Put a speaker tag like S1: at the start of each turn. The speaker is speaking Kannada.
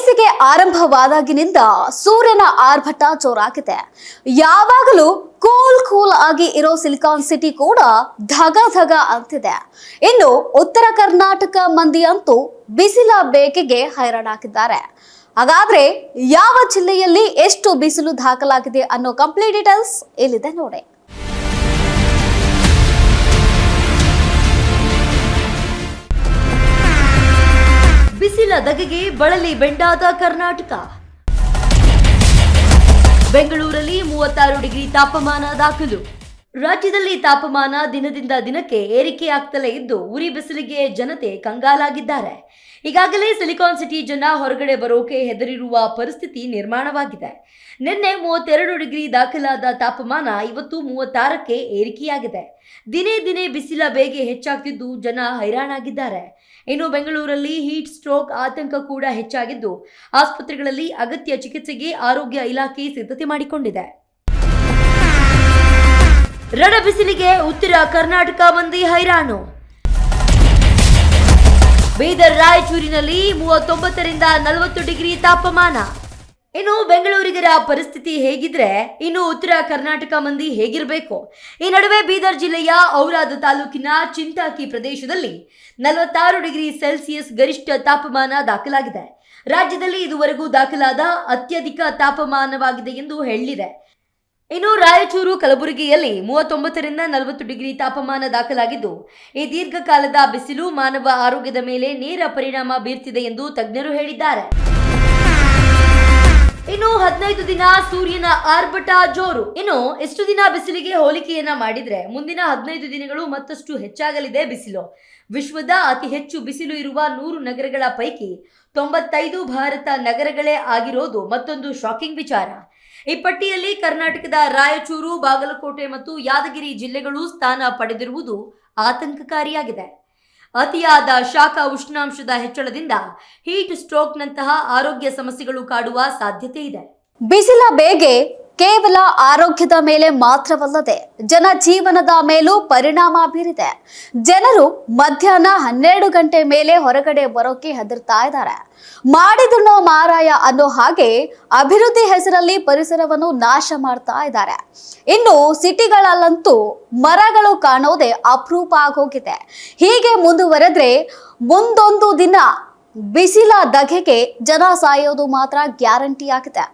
S1: ಬೇಸಿಗೆ ಆರಂಭವಾದಾಗಿನಿಂದ ಸೂರ್ಯನ ಆರ್ಭಟ ಜೋರಾಗಿದೆ. ಯಾವಾಗಲೂ ಕೂಲ್ ಆಗಿ ಇರೋ ಸಿಲಿಕಾನ್ ಸಿಟಿ ಕೂಡ ಧಗ ಧಗ ಅಂತಿದೆ. ಇನ್ನು ಉತ್ತರ ಕರ್ನಾಟಕ ಮಂದಿ ಅಂತೂ ಬಿಸಿಲ ಬೇಗೆಗೆ ಹೈರಾಣಾಗಿದ್ದಾರೆ. ಹಾಗಾದ್ರೆ ಯಾವ ಜಿಲ್ಲೆಯಲ್ಲಿ ಎಷ್ಟು ಬಿಸಿಲು ದಾಖಲಾಗಿದೆ ಅನ್ನೋ ಕಂಪ್ಲೀಟ್ ಡೀಟೇಲ್ಸ್ ಇಲ್ಲಿದೆ ನೋಡಿ.
S2: ಬಿಸಿಲ ಧಗೆಗೆ ಬಳಲಿ ಬೆಂಡಾದ ಕರ್ನಾಟಕ. ಬೆಂಗಳೂರಲ್ಲಿ 36 ಡಿಗ್ರಿ ತಾಪಮಾನ ದಾಖಲು. ರಾಜ್ಯದಲ್ಲಿ ತಾಪಮಾನ ದಿನದಿಂದ ದಿನಕ್ಕೆ ಏರಿಕೆಯಾಗ್ತಲೇ ಇದ್ದು ಉರಿ ಬಿಸಿಲಿಗೆ ಜನತೆ ಕಂಗಾಲಾಗಿದ್ದಾರೆ. ಈಗಾಗಲೇ ಸಿಲಿಕಾನ್ ಸಿಟಿ ಜನ ಹೊರಗಡೆ ಬರೋಕೆ ಹೆದರಿರುವ ಪರಿಸ್ಥಿತಿ ನಿರ್ಮಾಣವಾಗಿದೆ. ನಿನ್ನೆ 32 ಡಿಗ್ರಿ ದಾಖಲಾದ ತಾಪಮಾನ ಇವತ್ತು 36ಕ್ಕೆ ಏರಿಕೆಯಾಗಿದೆ. ದಿನೇ ದಿನೇ ಬಿಸಿಲ ಬೇಗೆ ಹೆಚ್ಚಾಗ್ತಿದ್ದು ಜನ ಹೈರಾಣಾಗಿದ್ದಾರೆ. ಇನ್ನು ಬೆಂಗಳೂರಲ್ಲಿ ಹೀಟ್ ಸ್ಟ್ರೋಕ್ ಆತಂಕ ಕೂಡ ಹೆಚ್ಚಾಗಿದ್ದು ಆಸ್ಪತ್ರೆಗಳಲ್ಲಿ ಅಗತ್ಯ ಚಿಕಿತ್ಸೆಗೆ ಆರೋಗ್ಯ ಇಲಾಖೆ ಸಿದ್ಧತೆ ಮಾಡಿಕೊಂಡಿದೆ. ರಣ ಬಿಸಿಲಿಗೆ ಉತ್ತರ ಕರ್ನಾಟಕ ಮಂದಿ ಹೈರಾಣು. ಬೀದರ್ ರಾಯಚೂರಿನಲ್ಲಿ 39ರಿಂದ 40 ಡಿಗ್ರಿ ತಾಪಮಾನ. ಇನ್ನು ಬೆಂಗಳೂರಿಗರ ಪರಿಸ್ಥಿತಿ ಹೇಗಿದ್ರೆ ಇನ್ನು ಉತ್ತರ ಕರ್ನಾಟಕ ಮಂದಿ ಹೇಗಿರಬೇಕು? ಈ ನಡುವೆ ಬೀದರ್ ಜಿಲ್ಲೆಯ ಔರಾದ ತಾಲೂಕಿನ ಚಿಂತಾಕಿ ಪ್ರದೇಶದಲ್ಲಿ 46 ಡಿಗ್ರಿ ಸೆಲ್ಸಿಯಸ್ ಗರಿಷ್ಠ ತಾಪಮಾನ ದಾಖಲಾಗಿದೆ. ರಾಜ್ಯದಲ್ಲಿ ಇದುವರೆಗೂ ದಾಖಲಾದ ಅತ್ಯಧಿಕ ತಾಪಮಾನವಾಗಿದೆ ಎಂದು ಹೇಳಿದೆ. ಇನ್ನು ರಾಯಚೂರು ಕಲಬುರಗಿಯಲ್ಲಿ 39ರಿಂದ 40 ಡಿಗ್ರಿ ತಾಪಮಾನ ದಾಖಲಾಗಿದ್ದು ಈ ದೀರ್ಘಕಾಲದ ಬಿಸಿಲು ಮಾನವ ಆರೋಗ್ಯದ ಮೇಲೆ ನೇರ ಪರಿಣಾಮ ಬೀರ್ತಿದೆ ಎಂದು ತಜ್ಞರು ಹೇಳಿದ್ದಾರೆ. ಇನ್ನು 15 ದಿನ ಸೂರ್ಯನ ಆರ್ಭಟ ಜೋರು. ಇನ್ನು ಎಷ್ಟು ದಿನ ಬಿಸಿಲಿಗೆ ಹೋಲಿಕೆಯನ್ನ ಮಾಡಿದ್ರೆ ಮುಂದಿನ 15 ದಿನಗಳು ಮತ್ತಷ್ಟು ಹೆಚ್ಚಾಗಲಿದೆ ಬಿಸಿಲು. ವಿಶ್ವದ ಅತಿ ಹೆಚ್ಚು ಬಿಸಿಲು ಇರುವ 100 ನಗರಗಳ ಪೈಕಿ 95 ಭಾರತ ನಗರಗಳೇ ಆಗಿರೋದು ಮತ್ತೊಂದು ಶಾಕಿಂಗ್ ವಿಚಾರ. ಈ ಪಟ್ಟಿಯಲ್ಲಿ ಕರ್ನಾಟಕದ ರಾಯಚೂರು, ಬಾಗಲಕೋಟೆ ಮತ್ತು ಯಾದಗಿರಿ ಜಿಲ್ಲೆಗಳು ಸ್ಥಾನ ಪಡೆದಿರುವುದು ಆತಂಕಕಾರಿಯಾಗಿದೆ. ಅತಿಯಾದ ಶಾಖ ಉಷ್ಣಾಂಶದ ಹೆಚ್ಚಳದಿಂದ ಹೀಟ್ ಸ್ಟ್ರೋಕ್ನಂತಹ ಆರೋಗ್ಯ ಸಮಸ್ಯೆಗಳು ಕಾಡುವ ಸಾಧ್ಯತೆ ಇದೆ.
S1: ಬಿಸಿಲ ಬೇಗೆ ಕೇವಲ ಆರೋಗ್ಯದ ಮೇಲೆ ಮಾತ್ರವಲ್ಲದೆ ಜನಜೀವನದ ಮೇಲೂ ಪರಿಣಾಮ ಬೀರಿದೆ. ಜನರು ಮಧ್ಯಾಹ್ನ 12 ಗಂಟೆ ಮೇಲೆ ಹೊರಗಡೆ ಬರೋಕೆ ಹೆದರ್ತಾ ಇದ್ದಾರೆ. ಮಾಡಿದನೋ ಮಾರಾಯ ಅನ್ನೋ ಹಾಗೆ ಅಭಿವೃದ್ಧಿ ಹೆಸರಲ್ಲಿ ಪರಿಸರವನ್ನು ನಾಶ ಮಾಡ್ತಾ ಇದ್ದಾರೆ. ಇನ್ನು ಸಿಟಿಗಳಲ್ಲಂತೂ ಮರಗಳು ಕಾಣೋದೇ ಅಪರೂಪ ಆಗೋಗಿದೆ. ಹೀಗೆ ಮುಂದುವರೆದ್ರೆ ಮುಂದೊಂದು ದಿನ ಬಿಸಿಲ ಧಗೆಗೆ ಜನ ಸಾಯೋದು ಮಾತ್ರ ಗ್ಯಾರಂಟಿ ಆಗಿದೆ.